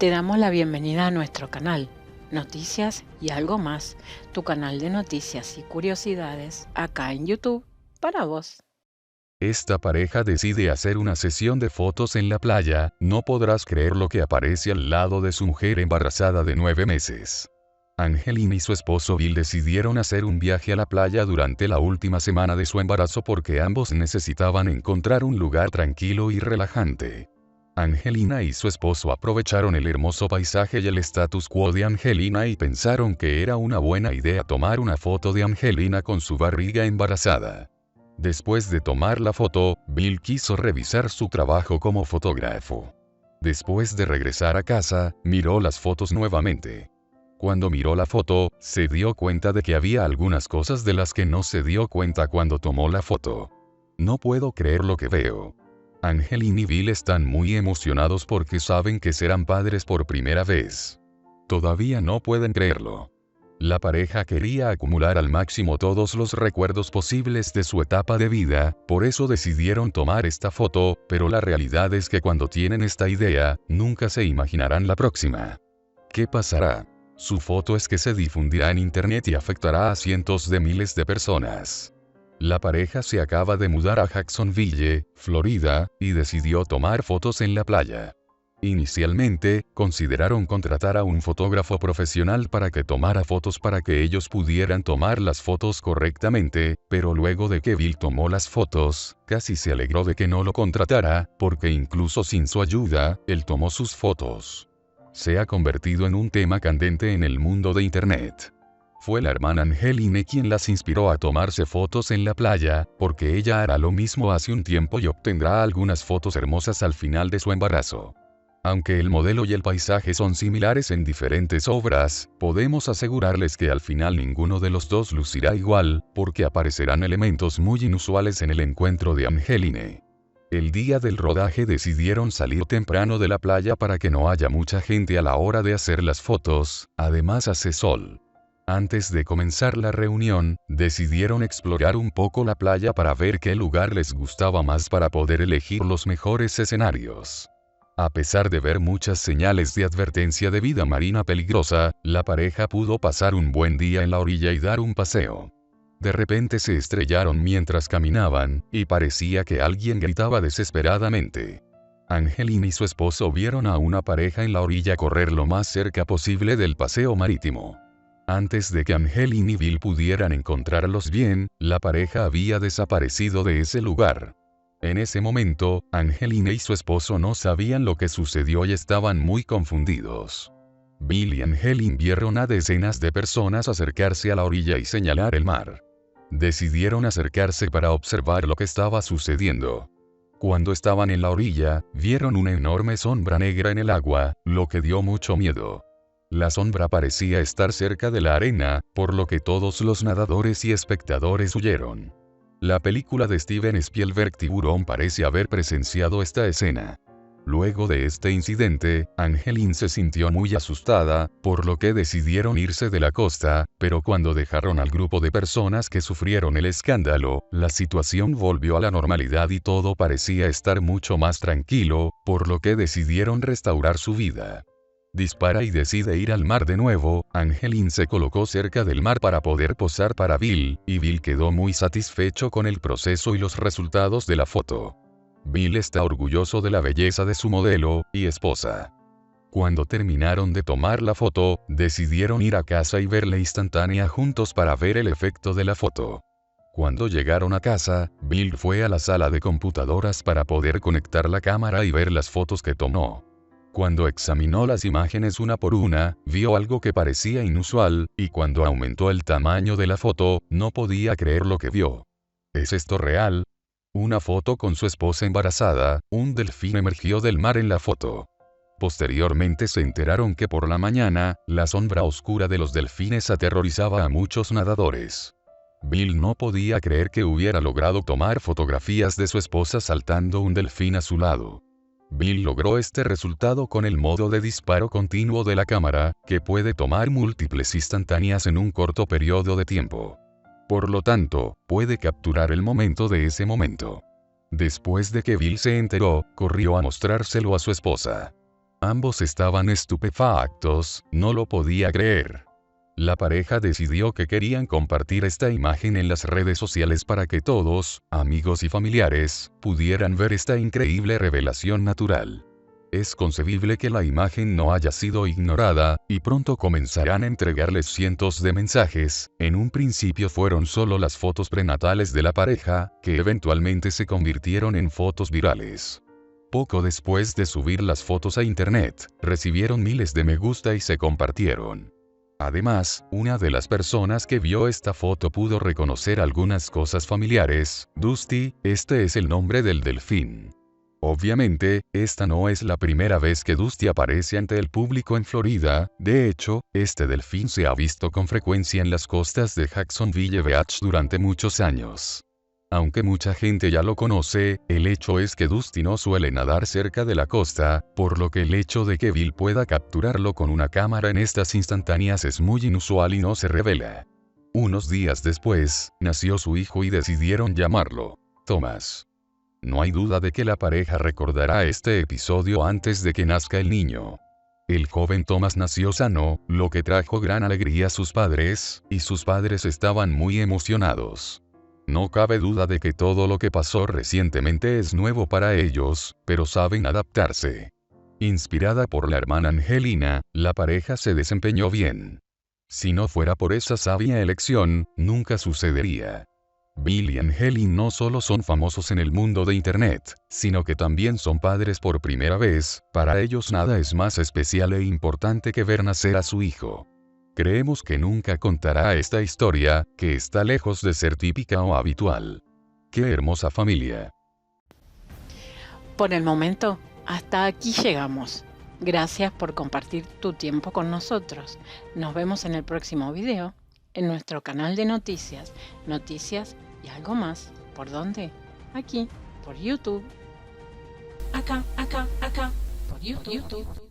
Te damos la bienvenida a nuestro canal, Noticias y algo más, tu canal de noticias y curiosidades acá en YouTube para vos. Esta pareja decide hacer una sesión de fotos en la playa. No podrás creer lo que aparece al lado de su mujer embarazada de 9 meses. Angelina y su esposo Bill decidieron hacer un viaje a la playa durante la última semana de su embarazo porque ambos necesitaban encontrar un lugar tranquilo y relajante. Angelina y su esposo aprovecharon el hermoso paisaje y el status quo de Angelina y pensaron que era una buena idea tomar una foto de Angelina con su barriga embarazada. Después de tomar la foto, Bill quiso revisar su trabajo como fotógrafo. Después de regresar a casa, miró las fotos nuevamente. Cuando miró la foto, se dio cuenta de que había algunas cosas de las que no se dio cuenta cuando tomó la foto. No puedo creer lo que veo. Angelina y Bill están muy emocionados porque saben que serán padres por primera vez. Todavía no pueden creerlo. La pareja quería acumular al máximo todos los recuerdos posibles de su etapa de vida, por eso decidieron tomar esta foto, pero la realidad es que cuando tienen esta idea, nunca se imaginarán la próxima. ¿Qué pasará? Su foto es que se difundirá en internet y afectará a cientos de miles de personas. La pareja se acaba de mudar a Jacksonville, Florida, y decidió tomar fotos en la playa. Inicialmente, consideraron contratar a un fotógrafo profesional para que tomara fotos para que ellos pudieran tomar las fotos correctamente, pero luego de que Bill tomó las fotos, casi se alegró de que no lo contratara, porque incluso sin su ayuda, él tomó sus fotos. Se ha convertido en un tema candente en el mundo de internet. Fue la hermana Angelina quien las inspiró a tomarse fotos en la playa, porque ella hará lo mismo hace un tiempo y obtendrá algunas fotos hermosas al final de su embarazo. Aunque el modelo y el paisaje son similares en diferentes obras, podemos asegurarles que al final ninguno de los dos lucirá igual, porque aparecerán elementos muy inusuales en el encuentro de Angelina. El día del rodaje decidieron salir temprano de la playa para que no haya mucha gente a la hora de hacer las fotos, además hace sol. Antes de comenzar la reunión, decidieron explorar un poco la playa para ver qué lugar les gustaba más para poder elegir los mejores escenarios. A pesar de ver muchas señales de advertencia de vida marina peligrosa, la pareja pudo pasar un buen día en la orilla y dar un paseo. De repente se estrellaron mientras caminaban, y parecía que alguien gritaba desesperadamente. Angelina y su esposo vieron a una pareja en la orilla correr lo más cerca posible del paseo marítimo. Antes de que Angelina y Bill pudieran encontrarlos bien, la pareja había desaparecido de ese lugar. En ese momento, Angelina y su esposo no sabían lo que sucedió y estaban muy confundidos. Bill y Angelina vieron a decenas de personas acercarse a la orilla y señalar el mar. Decidieron acercarse para observar lo que estaba sucediendo. Cuando estaban en la orilla, vieron una enorme sombra negra en el agua, lo que dio mucho miedo. La sombra parecía estar cerca de la arena, por lo que todos los nadadores y espectadores huyeron. La película de Steven Spielberg Tiburón parece haber presenciado esta escena. Luego de este incidente, Angelina se sintió muy asustada, por lo que decidieron irse de la costa, pero cuando dejaron al grupo de personas que sufrieron el escándalo, la situación volvió a la normalidad y todo parecía estar mucho más tranquilo, por lo que decidieron restaurar su vida. Dispara y decide ir al mar de nuevo. Angelina se colocó cerca del mar para poder posar para Bill, y Bill quedó muy satisfecho con el proceso y los resultados de la foto. Bill está orgulloso de la belleza de su modelo y esposa. Cuando terminaron de tomar la foto, decidieron ir a casa y ver la instantánea juntos para ver el efecto de la foto. Cuando llegaron a casa, Bill fue a la sala de computadoras para poder conectar la cámara y ver las fotos que tomó. Cuando examinó las imágenes una por una, vio algo que parecía inusual, y cuando aumentó el tamaño de la foto, no podía creer lo que vio. ¿Es esto real? Una foto con su esposa embarazada. Un delfín emergió del mar en la foto. Posteriormente se enteraron que por la mañana, la sombra oscura de los delfines aterrorizaba a muchos nadadores. Bill no podía creer que hubiera logrado tomar fotografías de su esposa saltando un delfín a su lado. Bill logró este resultado con el modo de disparo continuo de la cámara, que puede tomar múltiples instantáneas en un corto periodo de tiempo. Por lo tanto, puede capturar el momento de ese momento. Después de que Bill se enteró, corrió a mostrárselo a su esposa. Ambos estaban estupefactos, no lo podía creer. La pareja decidió que querían compartir esta imagen en las redes sociales para que todos, amigos y familiares, pudieran ver esta increíble revelación natural. Es concebible que la imagen no haya sido ignorada, y pronto comenzarán a entregarles cientos de mensajes. En un principio fueron solo las fotos prenatales de la pareja, que eventualmente se convirtieron en fotos virales. Poco después de subir las fotos a internet, recibieron miles de me gusta y se compartieron. Además, una de las personas que vio esta foto pudo reconocer algunas cosas familiares. Dusty, este es el nombre del delfín. Obviamente, esta no es la primera vez que Dusty aparece ante el público en Florida. De hecho, este delfín se ha visto con frecuencia en las costas de Jacksonville Beach durante muchos años. Aunque mucha gente ya lo conoce, el hecho es que Dusty no suele nadar cerca de la costa, por lo que el hecho de que Bill pueda capturarlo con una cámara en estas instantáneas es muy inusual y no se revela. Unos días después, nació su hijo y decidieron llamarlo Thomas. No hay duda de que la pareja recordará este episodio antes de que nazca el niño. El joven Thomas nació sano, lo que trajo gran alegría a sus padres, y sus padres estaban muy emocionados. No cabe duda de que todo lo que pasó recientemente es nuevo para ellos, pero saben adaptarse. Inspirada por la hermana Angelina, la pareja se desempeñó bien. Si no fuera por esa sabia elección, nunca sucedería. Bill y Angelina no solo son famosos en el mundo de Internet, sino que también son padres por primera vez. Para ellos nada es más especial e importante que ver nacer a su hijo. Creemos que nunca contará esta historia, que está lejos de ser típica o habitual. ¡Qué hermosa familia! Por el momento, hasta aquí llegamos. Gracias por compartir tu tiempo con nosotros. Nos vemos en el próximo video, en nuestro canal de noticias, noticias y algo más. ¿Por dónde? Aquí, por YouTube. Acá, por YouTube.